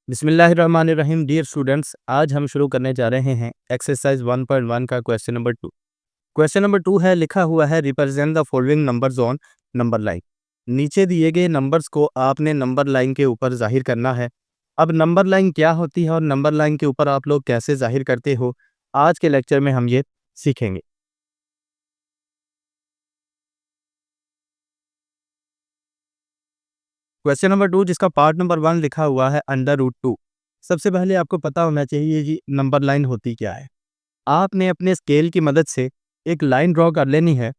बिस्मिल्लाहिर्रहमानिर्रहीम। Dear students, आज हम शुरू करने जा रहे हैं एक्सरसाइज 1.1 का क्वेश्चन नंबर 2। क्वेश्चन नंबर 2 है, लिखा हुआ है represent the following numbers on number line. नीचे दिए गए नंबर्स को आपने नंबर लाइन के ऊपर जाहिर करना है। अब नंबर लाइन क्या होती है और नंबर लाइन के ऊपर आप लोग कैसे जाहिर करते हो, आज के लेक्चर में हम ये सीखेंगे। क्वेश्चन नंबर 2 जिसका पार्ट नंबर 1 लिखा हुआ है अंडर रूट 2। सबसे पहले आपको पता होना चाहिए कि नंबर लाइन होती क्या है। आपने अपने स्केल की मदद से एक लाइन ड्रॉ कर लेनी है,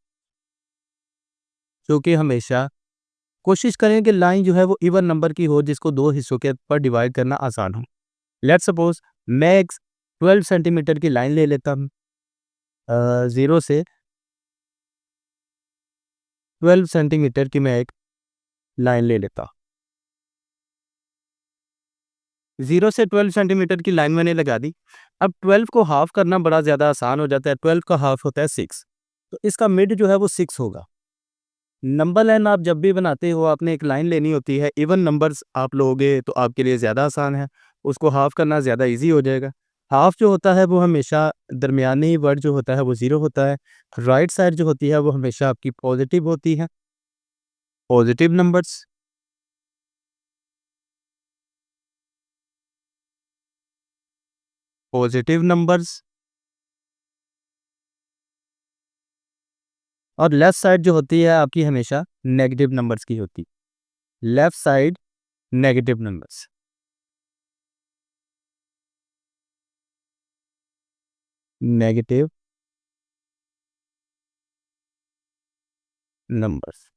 जो कि हमेशा कोशिश करें कि लाइन जो है वो इवन नंबर की हो, जिसको दो हिस्सों के पर डिवाइड करना आसान हो। लेट्स सपोज मैं एक 12 सेंटीमीटर की लाइन ले लेता हूँ। 0 से 12 सेंटीमीटर की मैं एक लाइन ले लेता हूँ। 0 से 12 सेंटीमीटर की लाइन मैंने लगा दी। अब 12 को हाफ करना बड़ा ज़्यादा आसान हो जाता है। 12 का हाफ होता है 6, तो इसका मिड जो है वो 6 होगा। नंबर लाइन आप जब भी बनाते हो, आपने एक लाइन लेनी होती है। इवन नंबर्स आप लोगे तो आपके लिए ज़्यादा आसान है, उसको हाफ करना ज़्यादा इजी हो जाएगा। हाफ जो होता है वो हमेशा दरमियानी वर्ड जो होता है वो 0 होता है। राइट साइड जो होती है वो हमेशा आपकी पॉजिटिव होती है। पॉजिटिव नंबर्स, पॉजिटिव नंबर्स, और लेफ्ट साइड जो होती है आपकी हमेशा नेगेटिव नंबर्स की होती है। Left side negative numbers, negative numbers.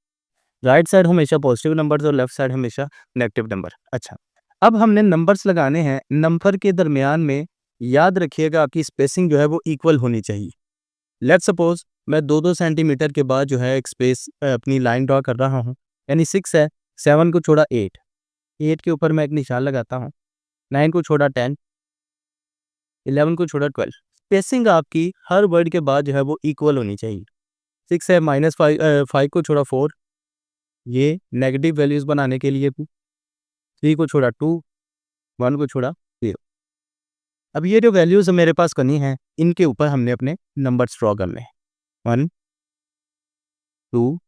Right side हमेशा पॉजिटिव नंबर्स और लेफ्ट साइड हमेशा नेगेटिव नंबर। अच्छा, अब हमने नंबर्स लगाने हैं। नंबर के दरमियान में याद रखिएगा आपकी स्पेसिंग जो है वो इक्वल होनी चाहिए। लेट्स सपोज मैं 2-2 सेंटीमीटर के बाद जो है एक स्पेस अपनी लाइन ड्रॉ कर रहा हूँ। यानी 6 है, 7 को छोड़ा 8, 8 के ऊपर मैं एक निशान लगाता हूँ। 9 को छोड़ा 10, 11 को छोड़ा 12। स्पेसिंग आपकी हर वर्ड के बाद जो है वो इक्वल होनी चाहिए। 6 है, -5, 5 को छोड़ा 4, ये नेगेटिव वैल्यूज बनाने के लिए। 3 को छोड़ा 2, 1 को छोड़ा 0। अब ये जो वैल्यूज मेरे पास करनी है, इनके ऊपर हमने अपने नंबर्स ड्रॉ करने हैं। 1, 2,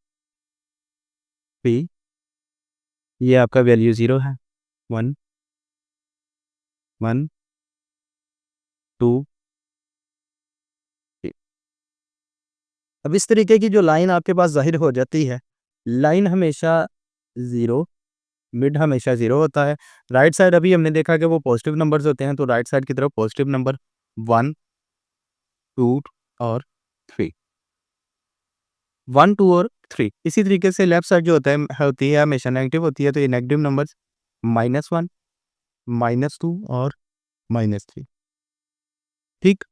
3, ये आपका वैल्यू 0 है। 1, 1, 2, 3। अब इस तरीके की जो लाइन आपके पास ज़ाहिर हो जाती है, लाइन हमेशा 0, मिड हमेशा 0 होता है। राइट साइड अभी हमने देखा कि वो पॉजिटिव नंबर्स होते हैं, तो राइट साइड की तरफ पॉजिटिव नंबर 1, 2 और 3। 1, 2 और 3। इसी तरीके से लेफ्ट साइड जो होती है हमेशा नेगेटिव होती है, तो ये नेगेटिव नंबर्स -1, -2 और -3। ठीक।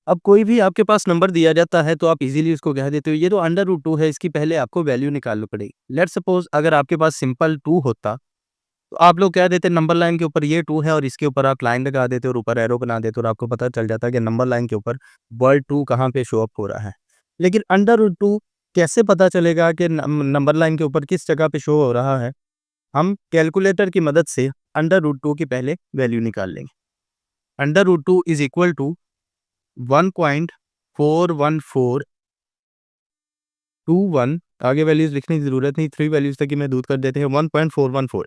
अब कोई भी आपके पास नंबर दिया जाता है तो आप इजीली उसको कह देते हो ये तो अंडर रूट 2 है, इसकी पहले आपको वैल्यू निकालनी पड़ेगी। लेट्स सपोज अगर आपके पास सिंपल 2 होता, तो आप लोग कह देते नंबर लाइन के ऊपर ये 2 है और इसके ऊपर आप लाइन लगा देते और ऊपर एरो बना देते और आपको पता चल जाता कि नंबर लाइन के ऊपर वर्ड 2 कहाँ पे शो अप हो रहा है। लेकिन अंडर रूट 2 कैसे पता चलेगा कि नंबर लाइन के ऊपर किस जगह पे शो हो रहा है? हम कैलकुलेटर की मदद से अंडर रूट 2 की पहले वैल्यू निकाल लेंगे। Under root 2 is equal to 1.41421। आगे वैल्यूज लिखने की जरूरत नहीं, 3 वैल्यूज तक ही मैं दूर कर देते हैं। 1.414।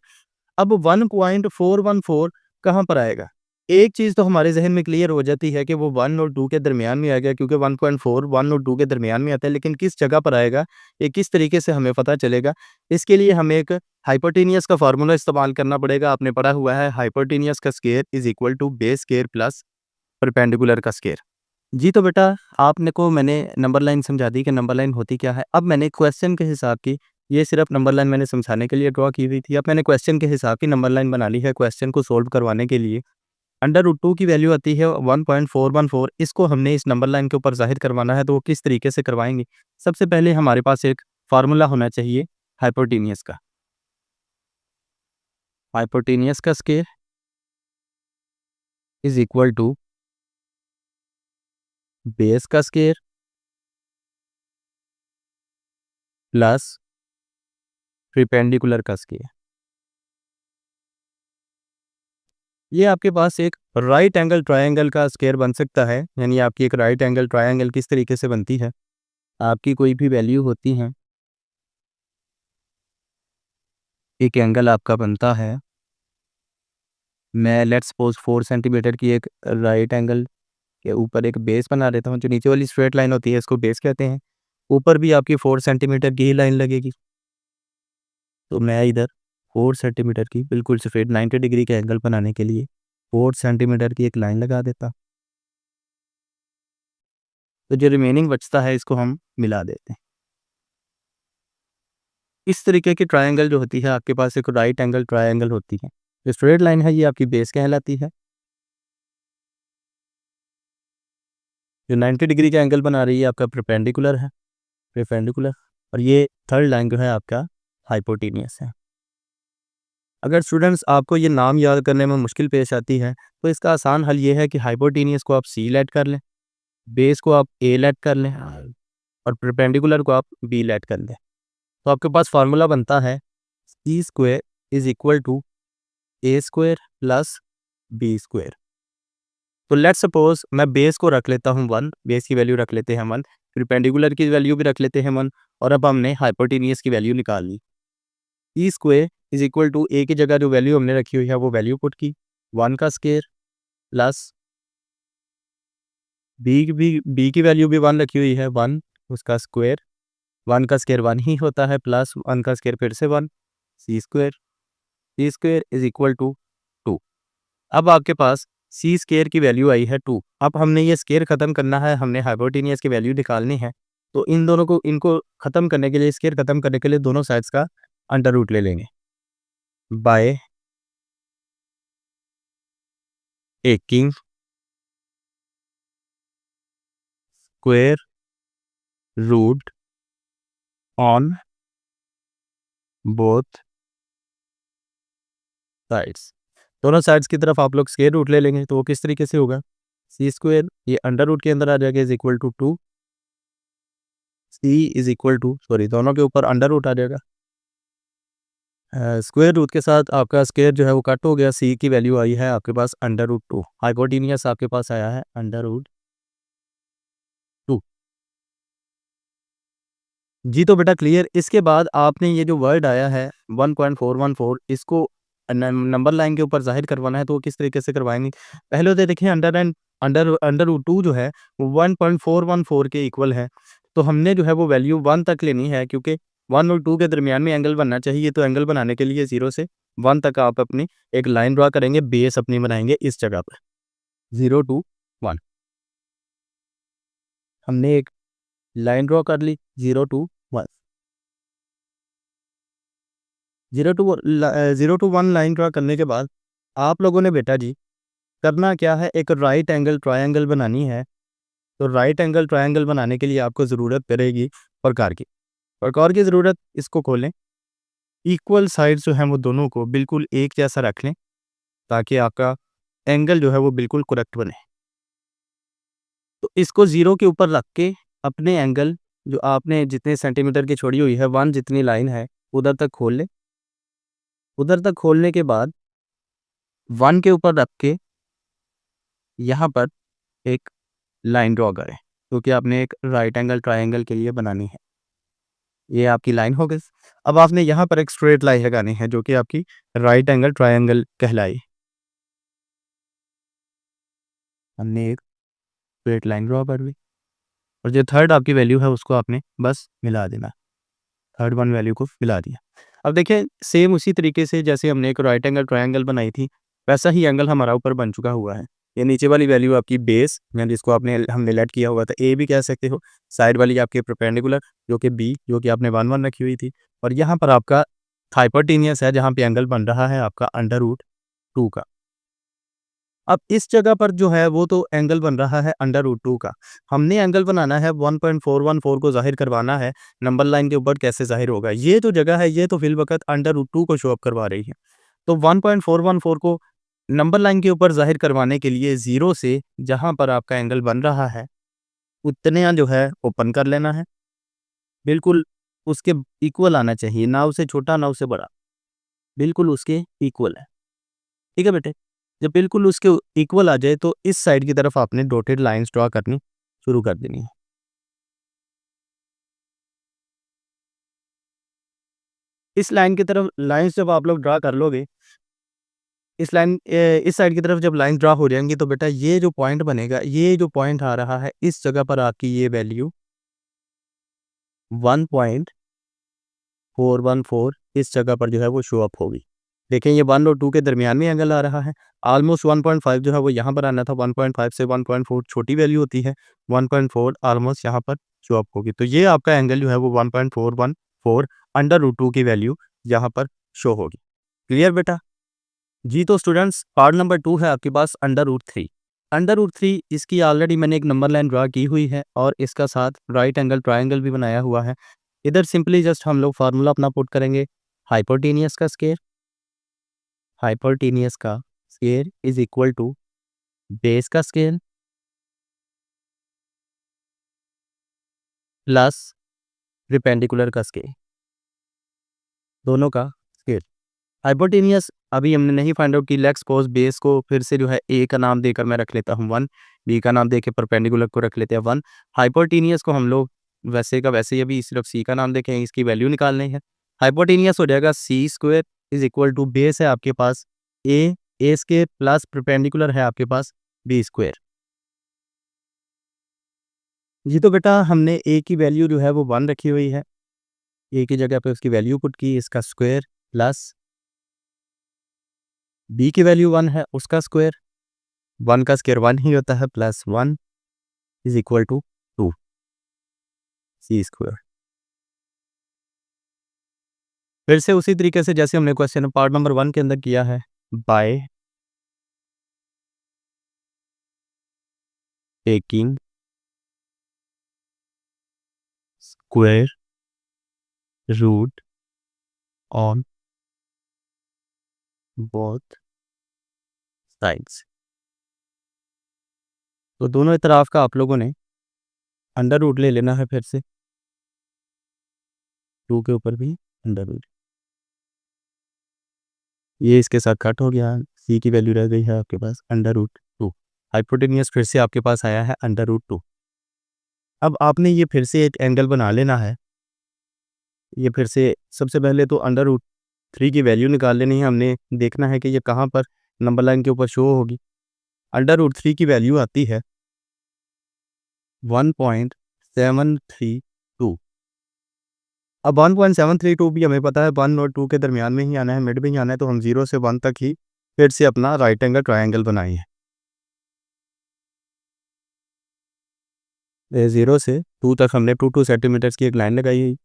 अब 1.414 कहाँ पर आएगा? एक चीज़ तो हमारे ज़हन में क्लियर हो जाती है कि वो 1 और 2 के दरमियान में आएगा, क्योंकि 1.4 1 और 2 के दरमियान में आता है। लेकिन किस जगह पर आएगा, ये किस तरीके से हमें पता चलेगा? इसके लिए हमें एक हाइपोटेनियस का फार्मूला इस्तेमाल करना पड़ेगा। आपने पढ़ा हुआ है हाइपोटेनियस का square is equal to base square plus perpendicular का स्क्वायर। जी, तो बेटा आपने को मैंने नंबर लाइन समझा दी कि नंबर लाइन होती क्या है। अब मैंने क्वेश्चन के हिसाब की, ये सिर्फ नंबर लाइन मैंने समझाने के लिए ड्रॉ की हुई थी। अब मैंने क्वेश्चन के हिसाब की नंबर लाइन बना ली है क्वेश्चन को सॉल्व करवाने के लिए। अंडर रूट 2 की वैल्यू आती है 1.414। इसको हमने इस नंबर लाइन के ऊपर ज़ाहिर करवाना है, तो वो किस तरीके से करवाएंगे? सबसे पहले हमारे पास एक फार्मूला होना चाहिए हाइपोटेनियस का। हाइपोटेनियस का square is equal to base का स्क्वायर प्लस परपेंडिकुलर का स्क्वायर। ये आपके पास एक राइट एंगल ट्रायंगल का स्क्वायर बन सकता है। यानी आपकी एक राइट एंगल ट्रायंगल किस तरीके से बनती है, आपकी कोई भी वैल्यू होती है, एक एंगल आपका बनता है। मैं लेट्स सपोज 4 सेंटीमीटर की एक राइट एंगल के ऊपर एक बेस बना देता हूँ। जो नीचे वाली स्ट्रेट लाइन होती है इसको बेस कहते हैं। ऊपर भी आपकी 4 सेंटीमीटर की ही लाइन लगेगी। तो मैं इधर 4 सेंटीमीटर की बिल्कुल सफ़ेद 90 डिग्री के एंगल बनाने के लिए 4 सेंटीमीटर की एक लाइन लगा देता। तो जो रिमेनिंग बचता है इसको हम मिला देते हैं। इस तरीके की ट्रायंगल जो होती है आपके पास एक राइट एंगल ट्रायंगल होती है। जो स्ट्रेट लाइन है ये आपकी बेस कहलाती है। जो 90 डिग्री का एंगल बना रही है आपका परपेंडिकुलर और ये थर्ड लाइन जो है आपका हाइपोटेनियस है। अगर स्टूडेंट्स आपको ये नाम याद करने में मुश्किल पेश आती है तो इसका आसान हल ये है कि हाइपोटेनियस को आप सी लेट कर लें, बेस को आप ए लेट कर लें और परपेंडिकुलर को आप बी लेट कर लें। तो आपके पास फार्मूला बनता है C square is equal to A square plus B square. तो लेट्स सपोज मैं बेस को रख लेता हूँ 1, बेस की वैल्यू रख लेते हैं 1, परपेंडिकुलर की वैल्यू भी रख लेते हैं 1 और अब हमने हाइपोटेनियस की वैल्यू निकाल ली। E square is equal to ए की जगह जो वैल्यू हमने रखी हुई है वो वैल्यू पुट की 1 का स्क्वायर प्लस बी की वैल्यू भी 1 रखी हुई है 1 उसका स्क्वायर, 1 का स्क्वायर 1 ही होता है प्लस 1 का स्क्वायर फिर से 1 सी स्क्वायर इज इक्वल टू 2। अब आपके पास सी स्क्वायर की वैल्यू आई है 2। अब हमने ये स्क्वायर ख़त्म करना है, हमने हाइपोटेनियस की वैल्यू निकालनी है। तो इन दोनों को इनको ख़त्म करने के लिए स्क्वायर ख़त्म करने के लिए दोनों साइड्स का अंडर रूट ले लेंगे by taking square root on both sides. दोनों साइड्स की तरफ आप लोग स्क्वायर रूट ले लेंगे तो वो किस तरीके से होगा, सी स्क्वायर ये अंडर रूट के अंदर आ जाएगा is equal to 2, C is equal to sorry दोनों के ऊपर अंडर रूट आ जाएगा। स्क्वायर रूट के साथ आपका स्क्वायर जो है वो कट हो गया, सी की वैल्यू आई है आपके पास अंडर रूट 2, हाइपोटेनियस आपके पास आया है अंडर रूट 2। जी तो बेटा क्लियर। इसके बाद आपने ये जो वर्ड आया है 1.414 इसको नंबर लाइन के ऊपर जाहिर करवाना है तो वो किस तरीके से करवाएंगे। पहले तो देखिए अंडर रूट 2 जो है वो 1.414 के इक्वल है। तो हमने जो है वो वैल्यू 1 तक लेनी है क्योंकि 1 और 2 के दरमियान में एंगल बनना चाहिए। तो एंगल बनाने के लिए 0 से 1 तक आप अपनी एक लाइन ड्रा करेंगे, बेस अपनी बनाएंगे इस जगह पर 0 to 1। हमने एक लाइन ड्रा कर ली 0 to 1, 0 to 1 लाइन ड्रा करने के बाद आप लोगों ने बेटा जी करना क्या है, एक राइट एंगल ट्रायंगल बनानी है। तो राइट एंगल ट्रायंगल बनाने के लिए आपको ज़रूरत पड़ेगी प्रकार की ज़रूरत। इसको खोलें, इक्वल साइड्स जो हैं वो दोनों को बिल्कुल एक जैसा रख लें ताकि आपका एंगल जो है वो बिल्कुल करेक्ट बने। तो इसको 0 के ऊपर रख के अपने एंगल जो आपने जितने सेंटीमीटर की छोड़ी हुई है 1 जितनी लाइन है उधर तक खोल लें। उधर तक खोलने के बाद 1 के ऊपर रख के यहाँ पर एक लाइन ड्रॉ करें क्योंकि आपने एक राइट एंगल ट्रायंगल के लिए बनानी है। ये आपकी लाइन हो गई। अब आपने यहाँ पर एक स्ट्रेट लाइन लगानी है जो कि आपकी राइट एंगल ट्रायंगल कहलाई। हमने एक स्ट्रेट लाइन ड्रॉ कर ली और जो थर्ड आपकी वैल्यू है उसको आपने बस मिला देना, थर्ड वन वैल्यू को मिला दिया। अब देखिए सेम उसी तरीके से जैसे हमने एक राइट एंगल ट्रायंगल बनाई थी वैसा ही एंगल हमारा ऊपर बन चुका हुआ है। ये नीचे वाली वैल्यू आपकी बेस यानी जिसको आपने हमने लेट किया हुआ था ए भी कह सकते हो, साइड वाली आपकी परपेंडिकुलर जो कि बी जो कि आपने 1 1 रखी हुई थी और यहाँ पर आपका हाइपोटेनियस है जहाँ पे एंगल बन रहा है आपका अंडर रूट 2 का। अब इस जगह पर जो है वो तो एंगल बन रहा है अंडर रूट 2 का। हमने एंगल बनाना है 1.414 को ज़ाहिर करवाना है नंबर लाइन के ऊपर कैसे ज़ाहिर होगा। ये जो जगह है ये तो फिलवक़्त अंडर रूट 2 को शो अप करवा रही है। तो 1.414 को नंबर लाइन के ऊपर ज़ाहिर करवाने के लिए 0 से जहाँ पर आपका एंगल बन रहा है उतना जो है ओपन कर लेना है। बिल्कुल उसके इक्वल आना चाहिए, ना उसे छोटा ना उसे बड़ा, बिल्कुल उसके इक्वल है। ठीक है बेटे। जब बिल्कुल उसके इक्वल आ जाए तो इस साइड की तरफ आपने डॉटेड लाइंस ड्रा करनी शुरू कर देनी है। इस लाइन की तरफ लाइंस जब आप लोग ड्रा कर लोगे, इस साइड की तरफ जब लाइन ड्रा हो जाएँगी तो बेटा ये जो पॉइंट बनेगा, ये जो पॉइंट आ रहा है, इस जगह पर आपकी ये वैल्यू 1.414 इस जगह पर जो है वो शो अप होगी। देखें ये 1 और 2 के दरमियान में एंगल आ रहा है। ऑलमोस्ट 1.5 जो है वो यहाँ पर आना था, 1.5 से 1.4 छोटी वैल्यू होती है, 1.4 ऑलमोस्ट यहाँ पर शो अप होगी। तो ये आपका एंगल जो है वो 1.414 अंडर रूट 2 की वैल्यू यहाँ पर शो होगी। क्लियर बेटा? जी, तो स्टूडेंट्स पार्ट नंबर 2 है आपके पास अंडर रूट 3। अंडर रूट 3 इसकी ऑलरेडी मैंने एक नंबर लाइन ड्रा की हुई है और इसका साथ राइट एंगल ट्रायंगल भी बनाया हुआ है। इधर सिंपली जस्ट हम लोग फार्मूला अपना पुट करेंगे। हाइपोटेनियस का स्क्वायर, हाइपोटेनियस का square is equal to base का स्क्वायर प्लस परपेंडिकुलर का स्क्वायर, दोनों का स्क्वायर। हाइपोटेनियस अभी हमने नहीं फाइंड आउट की। लेट्स सपोज बेस को फिर से जो है ए का नाम देकर मैं रख लेता हूँ 1, बी का नाम देके परपेंडिकुलर को रख लेते हैं 1। हाइपोटेनियस को हम लोग वैसे का वैसे ही अभी सिर्फ सी का नाम देखें, इसकी वैल्यू निकालनी है। हाइपोटेनियस हो जाएगा C square is equal to base है आपके पास ए स्क्वायर प्लस परपेंडिकुलर है आपके पास बी स्क्वायर। जी, तो बेटा हमने ए की वैल्यू जो है वो 1 रखी हुई है, ए की जगह पे उसकी वैल्यू पुट की, इसका स्क्वायर प्लस बी की वैल्यू 1 है उसका स्क्वायर, 1 का स्क्वायर 1 ही होता है, plus 1 is equal to 2 C square. फिर से उसी तरीके से जैसे हमने क्वेश्चन पार्ट नंबर 1 के अंदर किया है, by taking square root on both sides. तो दोनों तरफ का आप लोगों ने अंडर रूट ले लेना है, फिर से 2 के ऊपर भी अंडर रूट, ये इसके साथ कट हो गया, सी की वैल्यू रह गई है आपके पास अंडर रूट 2। हाइपोटेनियस फिर से आपके पास आया है अंडर रूट 2। अब आपने ये फिर से एक एंगल बना लेना है। ये फिर से सबसे पहले तो अंडर रूट 3 की वैल्यू निकाल लेनी है। हमने देखना है कि ये कहाँ पर नंबर लाइन के ऊपर शो होगी। अंडर रूट 3 की वैल्यू आती है 1.732। अब 1.732 भी हमें पता है 1 और 2 के दरमियान में ही आना है, मिड में ही आना है, तो हम 0 से 1 तक ही फिर से अपना राइट एंगल ट्रायंगल बनाएंगे। 0 से 2 तक हमने 2 सेंटीमीटर्स की एक लाइन लगाई हुई,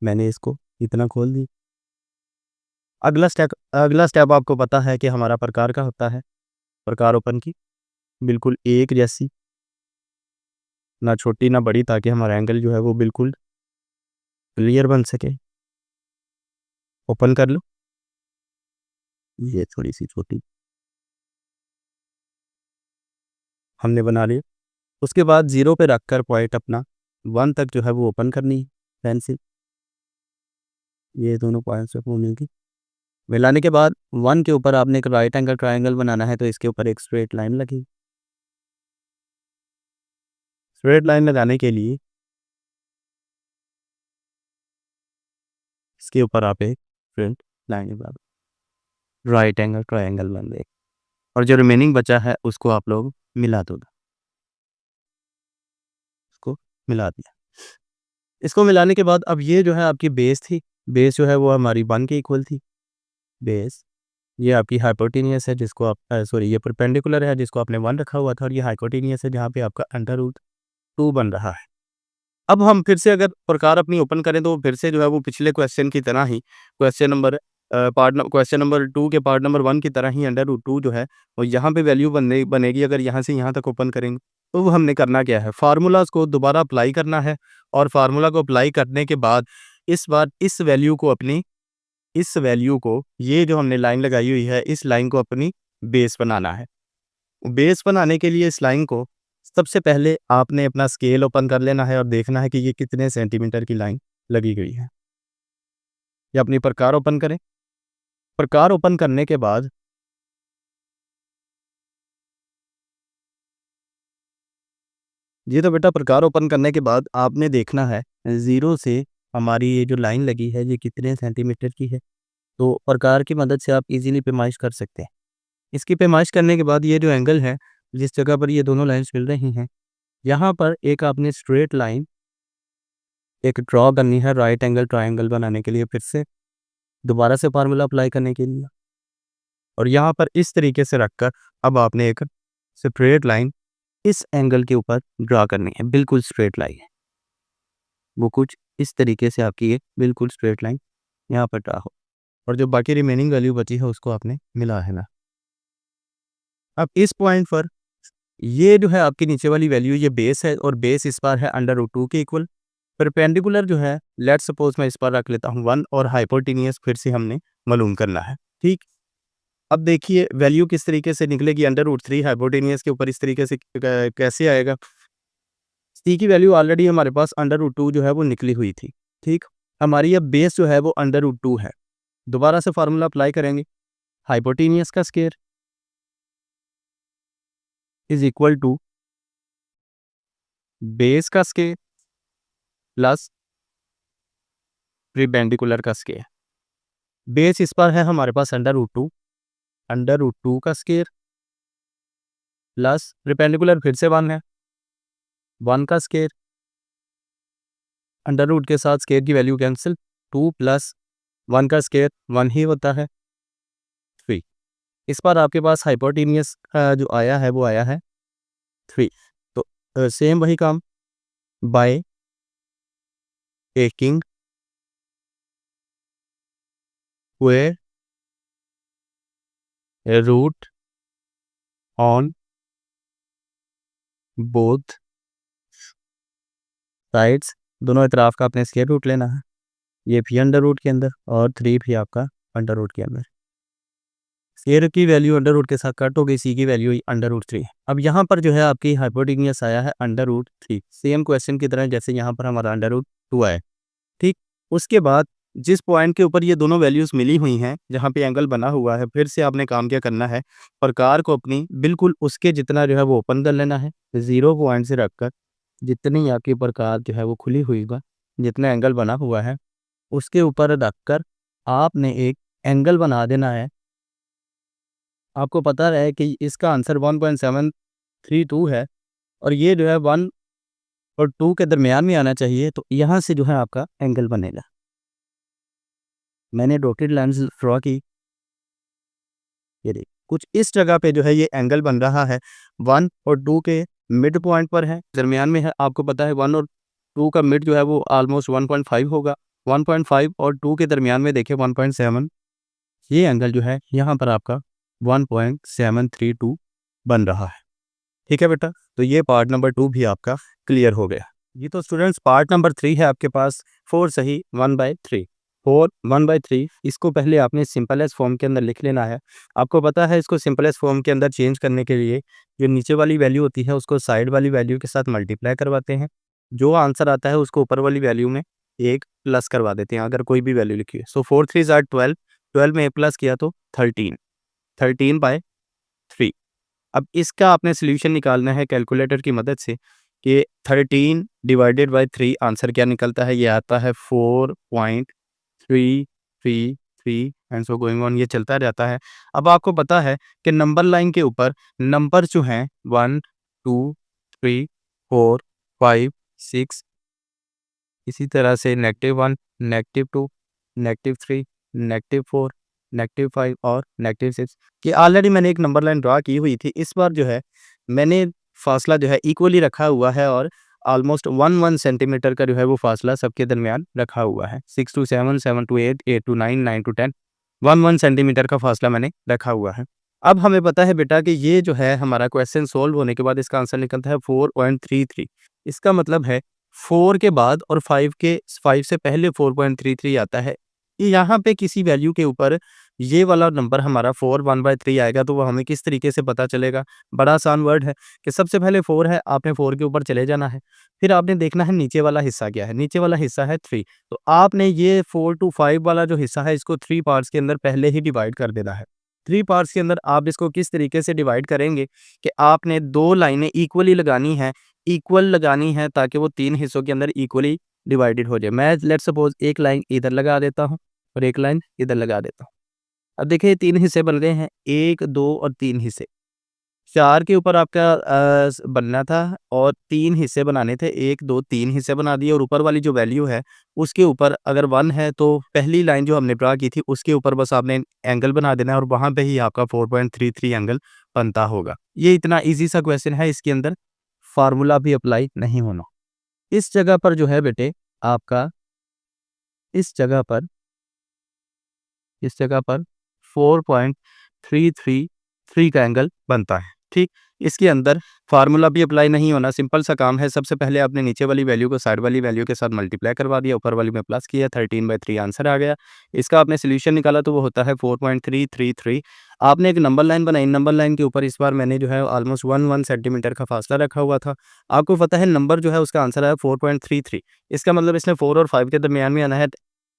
मैंने इसको इतना खोल दी। अगला स्टेप आपको पता है कि हमारा प्रकार का होता है, प्रकार ओपन की बिल्कुल एक जैसी, ना छोटी ना बड़ी, ताकि हमारा एंगल जो है वो बिल्कुल क्लियर बन सके। ओपन कर लो, ये थोड़ी सी छोटी हमने बना ली। उसके बाद 0 पे रखकर पॉइंट अपना 1 तक जो है वो ओपन करनी है पेंसिल, ये दोनों पॉइंट्स को मिलाने के बाद 1 के ऊपर आपने एक राइट एंगल ट्रायंगल बनाना है, तो इसके ऊपर एक स्ट्रेट लाइन लगी। स्ट्रेट लाइन लगाने के लिए इसके ऊपर आप एक स्ट्रेट लाइन बना, राइट एंगल ट्रायंगल बन गए, और जो रिमेनिंग बचा है उसको आप लोग मिला दो, उसको मिला दिया। इसको मिलाने के बाद अब ये जो है आपकी बेस थी, बेस जो है वो हमारी 1 के इक्वल थी। बेस ये आपकी हाइपोटेनियस है जिसको आप सॉरी ये परपेंडिकुलर है जिसको आपने 1 रखा हुआ था, और ये हाइपोटेनियस है जहाँ पे आपका अंडर रूट 2 बन रहा है। अब हम फिर से अगर प्रकार अपनी ओपन करें तो फिर से जो है वो पिछले क्वेश्चन की तरह ही क्वेश्चन नंबर 2 के पार्ट नंबर 1 की तरह ही अंडर रूट 2 जो है वो यहाँ पे वैल्यू बनेगी। अगर यहाँ से यहाँ तक ओपन करेंगे तो वो हमने करना क्या है, फार्मूलाज को दोबारा अप्लाई करना है, और फार्मूला को अप्लाई करने के बाद इस बार इस वैल्यू को ये जो हमने लाइन लगाई हुई है इस लाइन को अपनी बेस बनाना है। बेस बनाने के लिए इस लाइन को सबसे पहले आपने अपना स्केल ओपन कर लेना है और देखना है कि ये कितने सेंटीमीटर की लाइन लगी गई है। या अपनी प्रकार ओपन करें। प्रकार ओपन करने के बाद जी तो बेटा प्रकार ओपन करने के बाद आपने देखना है 0 से हमारी ये जो लाइन लगी है ये कितने सेंटीमीटर की है। तो प्रकार की मदद से आप इजीली पैमाइश कर सकते हैं। इसकी पैमाइश करने के बाद ये जो एंगल है, जिस जगह पर ये दोनों लाइन्स मिल रही हैं, यहाँ पर एक आपने स्ट्रेट लाइन एक ड्रॉ करनी है राइट एंगल ट्रायंगल बनाने के लिए, फिर से दोबारा से फार्मूला अप्लाई करने के लिए। और यहाँ पर इस तरीके से रखकर अब आपने एक स्ट्रेट लाइन इस एंगल के ऊपर ड्रा करनी है, बिल्कुल स्ट्रेट लाइन है वो कुछ इस तरीके से आपकी एक बिल्कुल स्ट्रेट लाइन यहाँ पर ड्रा हो, और जो बाकी रिमेनिंग वैल्यू बची है उसको आपने मिला है ना। अब इस पॉइंट पर ये जो है आपकी नीचे वाली वैल्यू ये बेस है, और बेस इस बार है √2 के इक्वल। परपेंडिकुलर जो है लेट्स सपोज मैं इस पर रख लेता हूँ 1, और हाइपोटेनियस फिर से हमने मालूम करना है। ठीक, अब देखिए वैल्यू किस तरीके से निकलेगी। √3 हाइपोटेनियस के ऊपर इस तरीके से कैसे आएगा। सी की वैल्यू ऑलरेडी हमारे पास √2 जो है वो निकली हुई थी। ठीक, हमारी अब बेस जो है वो √2 है। दोबारा से फार्मूला अप्लाई करेंगे, हाइपोटेनियस का square is equal to base का स्क्वायर प्लस परपेंडिकुलर का स्क्वायर। बेस इस पर है हमारे पास √2 का स्क्वायर प्लस परपेंडिकुलर फिर से 1 है, 1 का स्क्वायर, √ के साथ स्क्वायर की वैल्यू कैंसिल, 2 प्लस 1 का स्क्वायर 1 ही होता है 3। इस पर आपके पास हाइपोटेनियस जो आया है वो आया है 3। तो सेम वही काम, by taking square root on both sides, दोनों तरफ का अपने स्क्वायर रूट लेना है। ये भी √ के अंदर और 3 भी आपका √ के अंदर। स्क्वायर की वैल्यू √ के साथ कट हो गई, सी की वैल्यू √3। अब यहाँ पर जो है आपकी हाइपोटेनियस आया है √3, सेम क्वेश्चन की तरह जैसे यहाँ पर हमारा √2 आया। ठीक, उसके बाद जिस पॉइंट के ऊपर ये दोनों वैल्यूज मिली हुई हैं, जहाँ पे एंगल बना हुआ है, फिर से आपने काम क्या करना है, प्रकार को अपनी बिल्कुल उसके जितना जो है वो ओपन कर लेना है। 0 पॉइंट से रखकर जितनी आपकी प्रकार जो है वो खुली हुई बा, जितना एंगल बना हुआ है उसके ऊपर रखकर आपने एक एंगल बना देना है। आपको पता है कि इसका आंसर 1.732 है, और ये जो है 1 और 2 के दरमियान में आना चाहिए। तो यहाँ से जो है आपका एंगल बनेगा। मैंने डॉटेड लाइन्स ड्रॉ की, ये देखिए कुछ इस जगह पे जो है ये एंगल बन रहा है 1 और 2 के मिड पॉइंट पर है, दरमियान में है। आपको पता है 1 और 2 का मिड जो है वो ऑलमोस्ट 1.5 होगा। 1.5 और 2 के दरमियान में देखिए 1.7, ये एंगल जो है यहाँ पर आपका 1.732 बन रहा है। ठीक है बेटा, तो ये पार्ट नंबर 2 भी आपका क्लियर हो गया। ये तो स्टूडेंट्स पार्ट नंबर 3 है आपके पास। 4 सही 1/3, 4 1/3, इसको पहले आपने सिंपलेस्ट फॉर्म के अंदर लिख लेना है। आपको पता है इसको सिंपलेस्ट फॉर्म के अंदर चेंज करने के लिए जो नीचे वाली वैल्यू होती है उसको साइड वाली वैल्यू के साथ मल्टीप्लाई करवाते हैं। जो आंसर आता है उसको ऊपर वाली वैल्यू में एक प्लस करवा देते हैं, अगर कोई भी वैल्यू लिखी है। सो 4 3 ज़ार 12, 12 में एक प्लस किया तो 13, 13/3। अब इसका आपने सोल्यूशन निकालना है कैलकुलेटर की मदद से कि 13 डिवाइडेड बाय 3 आंसर क्या निकलता है। ये आता है 4.333 एंड सो गोइंग ऑन, ये चलता रहता है। अब आपको पता है कि नंबर लाइन के ऊपर नंबर जो हैं 1 2 3 4 5 6, इसी तरह से -1 -2 -3 -4 -5 और -6 कि ऑलरेडी मैंने एक नंबर लाइन ड्रा की हुई थी। इस बार जो है मैंने फासला जो है इक्वली रखा हुआ है, और ऑलमोस्ट 1 सेंटीमीटर का जो है वो फासला सबके दरमियान रखा हुआ है। 6 to 7, 7 to 8, 8 to 9, 9 to 10, 1 centimetre का फासला मैंने रखा हुआ है। अब हमें पता है बेटा कि ये जो है हमारा क्वेश्चन सोल्व होने के बाद इसका आंसर निकलता है 4.33। इसका मतलब है 4 के बाद और 5 से पहले 4.33 आता है। यहाँ पे किसी वैल्यू के ऊपर ये वाला नंबर हमारा 4 1/3 आएगा, तो वो हमें किस तरीके से पता चलेगा। बड़ा आसान वर्ड है कि सबसे पहले 4 है, आपने 4 के ऊपर चले जाना है, फिर आपने देखना है नीचे वाला हिस्सा क्या है। नीचे वाला हिस्सा है 3, तो आपने ये 4 to 5 वाला जो हिस्सा है इसको 3 पार्ट्स के अंदर पहले ही डिवाइड कर देना है। 3 पार्ट्स के अंदर आप इसको किस तरीके से डिवाइड करेंगे कि आपने 2 लाइनें इक्वली लगानी है। इक्वल लगानी है ताकि वो 3 हिस्सों के अंदर इक्वली डिवाइडेड हो जाए। मैं लेट्स सपोज़ एक लाइन इधर लगा देता हूँ और एक लाइन इधर लगा देता हूँ। अब देखिए 3 हिस्से बन गए हैं, 1, 2 और 3 हिस्से। 4 के ऊपर आपका बनना था और 3 हिस्से बनाने थे, 1, 2, 3 हिस्से बना दिए और ऊपर वाली जो वैल्यू है, उसके ऊपर अगर 1 है तो पहली लाइन जो हमने ड्रा की थी, उसके ऊपर बस आपने एंगल बना देना है और वहाँ पे ही आपका 4.33 एंगल बनता होगा। ये इतना ईज़ी सा क्वेश्चन है, इसके अंदर फ़ॉर्मूला भी अप्लाई नहीं होना। इस जगह पर जो है बेटे आपका इस जगह पर इस जगह पर 4.333 का एंगल बनता है, ठीक? इसके अंदर फ़ॉर्मूला भी अप्लाई नहीं होना, सिंपल सा काम है। सबसे पहले आपने नीचे वाली वैल्यू को साइड वाली वैल्यू के साथ मल्टीप्लाई करवा दिया, ऊपर वाली में प्लस किया, 13/3 आंसर आ गया। इसका आपने सॉल्यूशन निकाला तो वो होता है 4.333। आपने एक नंबर लाइन बनाई, नंबर लाइन के ऊपर इस बार मैंने जो है ऑलमोस्ट 1 सेंटीमीटर का फासला रखा हुआ था। आपको पता है नंबर जो है उसका आंसर आया 4.33। इसका मतलब इसने 4 और 5 के दरमियान में आना है।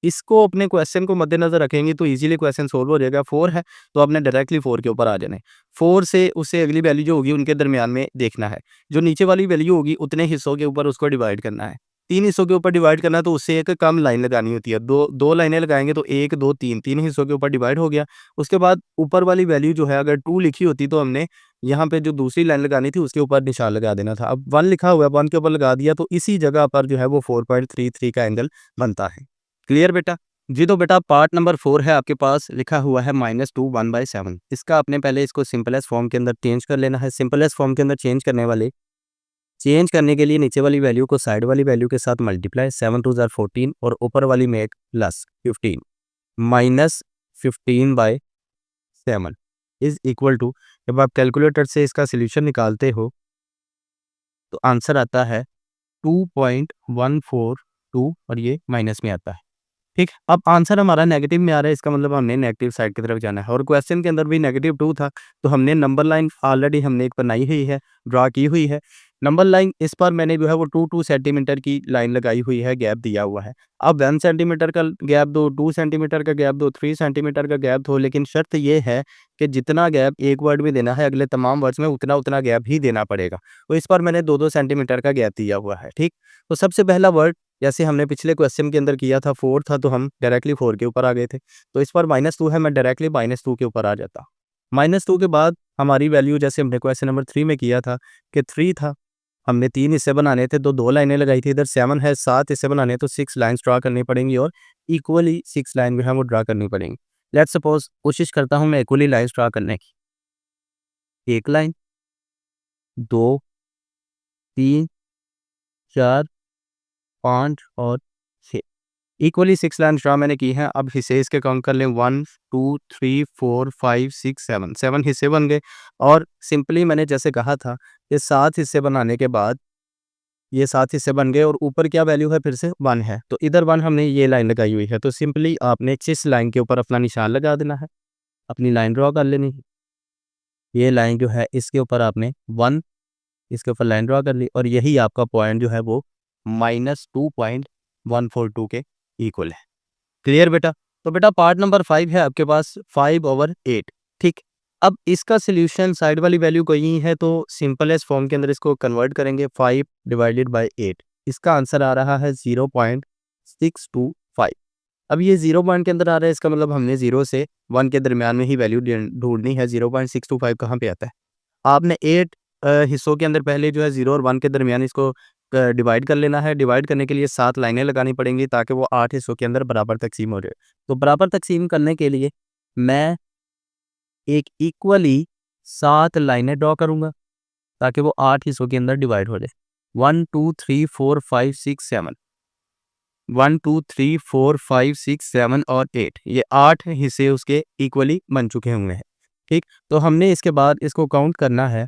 इसको अपने क्वेश्चन को मद्देनज़र रखेंगे तो ईज़िली क्वेश्चन सॉल्व हो जाएगा। 4 है तो आपने डायरेक्टली 4 के ऊपर आ जाना है। 4 से उससे अगली वैल्यू जो होगी उनके दरमियान में देखना है। जो नीचे वाली वैल्यू होगी उतने हिस्सों के ऊपर उसको डिवाइड करना है। 3 हिस्सों के ऊपर डिवाइड करना है तो उससे एक कम लाइन लगानी होती है। 2 लाइनें लगाएँगे तो 1, 2, 3 हिस्सों के ऊपर डिवाइड हो गया। उसके बाद ऊपर वाली वैल्यू जो है अगर 2 लिखी होती तो हमने यहाँ पे जो दूसरी लाइन लगानी थी उसके ऊपर निशान लगा देना था। अब 1 लिखा हुआ है, 1 के ऊपर लगा दिया तो इसी जगह पर जो है वो 4.33 का एंगल बनता है। क्लियर बेटा? जी, तो बेटा पार्ट नंबर 4 है आपके पास लिखा हुआ है -2 1/7। इसका आपने पहले इसको सिंपलेस्ट फॉर्म के अंदर चेंज कर लेना है। सिंपलेस्ट फॉर्म के अंदर चेंज करने के लिए नीचे वाली वैल्यू को साइड वाली वैल्यू के साथ मल्टीप्लाई, 7 2 ज़ार 14 और ऊपर वाली में एक प्लस 15 -15/7 इज़ इक्वल टू, जब आप कैलकुलेटर से इसका सॉल्यूशन निकालते हो तो आंसर आता है 2.142 और ये माइनस में आता है। ठीक, अब आंसर हमारा नेगेटिव में आ रहा है, इसका मतलब हमने नेगेटिव साइड की तरफ जाना है और क्वेश्चन के अंदर भी -2 था, तो हमने नंबर लाइन ऑलरेडी हमने एक बनाई हुई है, ड्रा की हुई है। नंबर लाइन इस पर मैंने जो है वो 2 सेंटीमीटर की लाइन लगाई हुई है, गैप दिया हुआ है। अब 1 सेंटीमीटर का गैप दो, 2 सेंटीमीटर का गैप दो, 3 सेंटीमीटर का गैप दो, लेकिन शर्त ये है कि जितना गैप एक वर्ड में देना है, अगले तमाम वर्ड्स में उतना-उतना गैप ही देना पड़ेगा। तो इस पर मैंने 2-2 सेंटीमीटर का गैप दिया हुआ है, ठीक? तो सबसे पहला वर्ड जैसे हमने पिछले क्वेश्चन के अंदर किया था 4 था तो हम डायरेक्टली 4 के ऊपर आ गए थे। तो इस पर -2 है, मैं डायरेक्टली -2 के ऊपर आ जाता। -2 के बाद हमारी वैल्यू जैसे हमने क्वेश्चन नंबर 3 में किया था कि 3 था, हमने 3 हिस्से बनाने थे तो 2 लाइनें लगाई थी। इधर 7 है, 7 हिस्से बनाने हैं तो 6 लाइन्स ड्रा करनी पड़ेंगी और इक्वली 6 लाइन जो है वो ड्रा करनी पड़ेंगी। लेट्स सपोज़ कोशिश करता हूँ मैं इक्वली लाइन्स ड्रा करने की। 1 लाइन, 2, 3, 4, 5 और 6। इक्वली 6 लाइन ड्रा मैंने की हैं। अब हिस्से इसके काउंट कर लें, 1, 2, 3, 4, 5, 6, 7 हिस्से बन गए और सिंपली मैंने जैसे कहा था कि 7 हिस्से बनाने के बाद ये 7 हिस्से बन गए और ऊपर क्या वैल्यू है, फिर से 1 है। तो इधर 1 हमने ये लाइन लगाई हुई है, तो सिंपली आपने जिस लाइन के ऊपर अपना निशान लगा देना है, अपनी लाइन ड्रा कर लेनी है। ये लाइन जो है इसके ऊपर आपने 1 इसके ऊपर लाइन ड्रा कर ली और यही आपका पॉइंट जो है वो -2.142 के इक्वल है। क्लियर बेटा? तो बेटा पार्ट नंबर 5 है आपके पास 5/8, ठीक? अब इसका सॉल्यूशन साइड वाली वैल्यू कोई नहीं है तो सिंपलेस्ट फॉर्म के अंदर इसको कन्वर्ट करेंगे, 5/8। इसका आंसर आ रहा है 0.625। अब ये 0 पॉइंट के अंदर आ रहा है, इसका मतलब हमने 0 से 1 के दरमियान में ही वैल्यू ढूँढनी है। 0.625 कहाँ पे आता है? आपने 8 हिस्सों के अंदर पहले जो है 0 और 1 के दरमियान इसको डिवाइड कर लेना है। डिवाइड करने के लिए 7 लाइनें लगानी पड़ेंगी ताकि वो 8 हिस्सों के अंदर बराबर तक़सीम हो जाए। तो बराबर तक़सीम करने के लिए मैं एक इक्वली 7 लाइनें ड्रॉ करूँगा ताकि वो 8 हिस्सों के अंदर डिवाइड हो जाए। 1 2 3 4 5 6 7 1 2 3 4 5 6 7 और 8 ये 8 हिस्से उसके इक्वली बन चुके हुए हैं, ठीक? तो हमने इसके बाद इसको काउंट करना है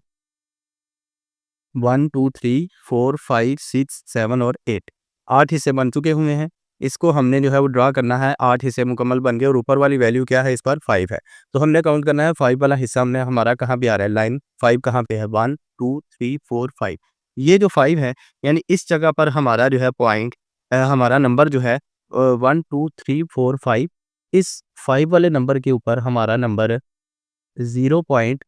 1 2 3 4 5 6 7 और 8 8 हिस्से बन चुके हुए हैं। इसको हमने जो है वो ड्रा करना है, 8 हिस्से मुकम्मल बन गए और ऊपर वाली वैल्यू क्या है इस पर 5 है। तो हमने काउंट करना है 5 वाला हिस्सा हमने हमारा कहाँ पे आ रहा है, लाइन 5 कहाँ पे है, 1 2 3 4 5। ये जो 5 है यानी इस जगह पर हमारा जो है पॉइंट हमारा नंबर जो है 1 2 3 4 5, इस 5 वाले नंबर के ऊपर हमारा नंबर 0.0.6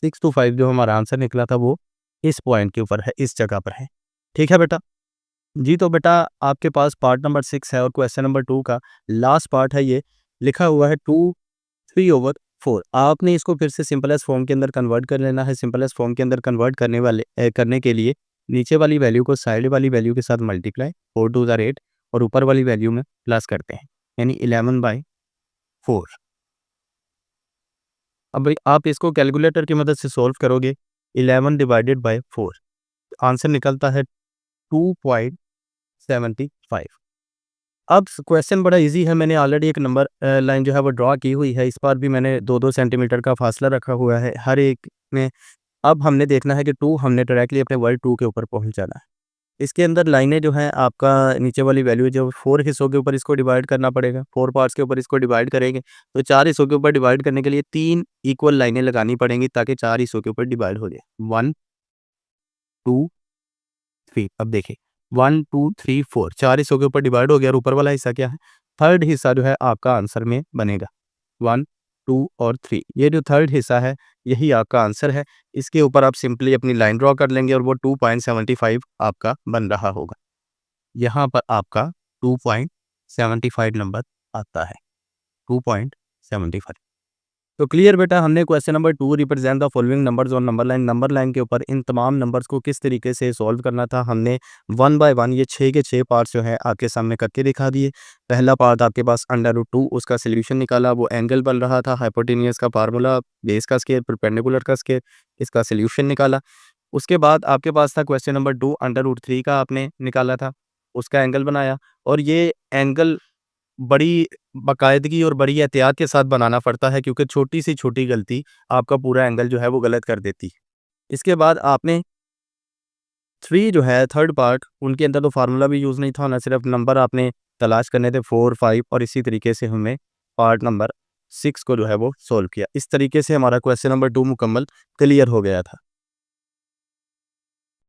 6 to 5 जो हमारा आंसर निकला था वो इस पॉइंट के ऊपर है, इस जगह पर है। ठीक है बेटा? जी, तो बेटा आपके पास पार्ट नंबर 6 है और क्वेश्चन नंबर 2 का लास्ट पार्ट है ये, लिखा हुआ है 2 3/4। आपने इसको फिर से सिंपलेस्ट फॉर्म के अंदर कन्वर्ट कर लेना है। सिंपलेस्ट फॉर्म के अंदर कन्वर्ट करने के लिए नीचे वाली वैल्यू को साइड वाली वैल्यू के साथ मल्टीप्लाई, 4 2 ज़ार 8 और ऊपर वाली वैल्यू में प्लस करते हैं, यानी 11/4। अब भाई आप इसको कैलकुलेटर की मदद से सॉल्व करोगे, 11 डिवाइडेड बाय 4 आंसर निकलता है 2.75। अब क्वेश्चन बड़ा इजी है, मैंने ऑलरेडी एक नंबर लाइन जो है वो ड्रॉ की हुई है, इस पर भी मैंने 2-2 सेंटीमीटर का फासला रखा हुआ है हर एक में। अब हमने देखना है कि 2 हमने डायरेक्टली अपने वर्ड 2 के ऊपर पहुंच जाना है। इसके अंदर लाइनें जो हैं आपका नीचे वाली वैल्यू जो 4 हिस्सों के ऊपर इसको डिवाइड करना पड़ेगा, 4 पार्ट्स के ऊपर इसको डिवाइड करेंगे, तो 4 हिस्सों के ऊपर डिवाइड करने के लिए 3 इक्वल लाइनें लगानी पड़ेंगी ताकि 4 हिस्सों के ऊपर डिवाइड हो जाए। 1 2 3। अब देखिए 1 2 3 4 4 हिस्सों के ऊपर डिवाइड हो गया और ऊपर वाला हिस्सा क्या है, थर्ड हिस्सा जो है आपका आंसर में बनेगा 1 2 और 3। ये जो थर्ड हिस्सा है यही आपका आंसर है। इसके ऊपर आप सिंपली अपनी लाइन ड्रॉ कर लेंगे और वो 2.75 आपका बन रहा होगा। यहाँ पर आपका 2.75 नंबर आता है, 2.75। तो क्लियर बेटा, हमने question number 2 represent the following numbers और नंबर लाइन के ऊपर इन तमाम नंबर्स को किस तरीके से सॉल्व करना था, हमने 1 बाय 1 ये 6 के 6 पार्ट्स जो है आपके सामने करके दिखा दिए। पहला पार्ट आपके पास √2 उसका सोल्यूशन निकाला, वो एंगल बन रहा था, हाइपोटेन्यूज का फार्मूला, बेस का स्केयर, परपेंडिकुलर का स्केयर, इसका सोल्यूशन निकाला। उसके बाद आपके पास था क्वेश्चन नंबर 2 √3 का आपने निकाला था, उसका एंगल बनाया और ये एंगल बड़ी बाकायदगी और बड़ी एहतियात के साथ बनाना पड़ता है क्योंकि छोटी से छोटी गलती आपका पूरा एंगल जो है वो गलत कर देती है। इसके बाद आपने 3 जो है थर्ड पार्ट, उनके अंदर तो फार्मूला भी यूज़ नहीं था, ना सिर्फ नंबर आपने तलाश करने थे 4 5 और इसी तरीके से हमें पार्ट नंबर 6 को जो है वो सॉल्व किया। इस तरीके से हमारा क्वेश्चन नंबर 2 मुकम्मल क्लियर हो गया था।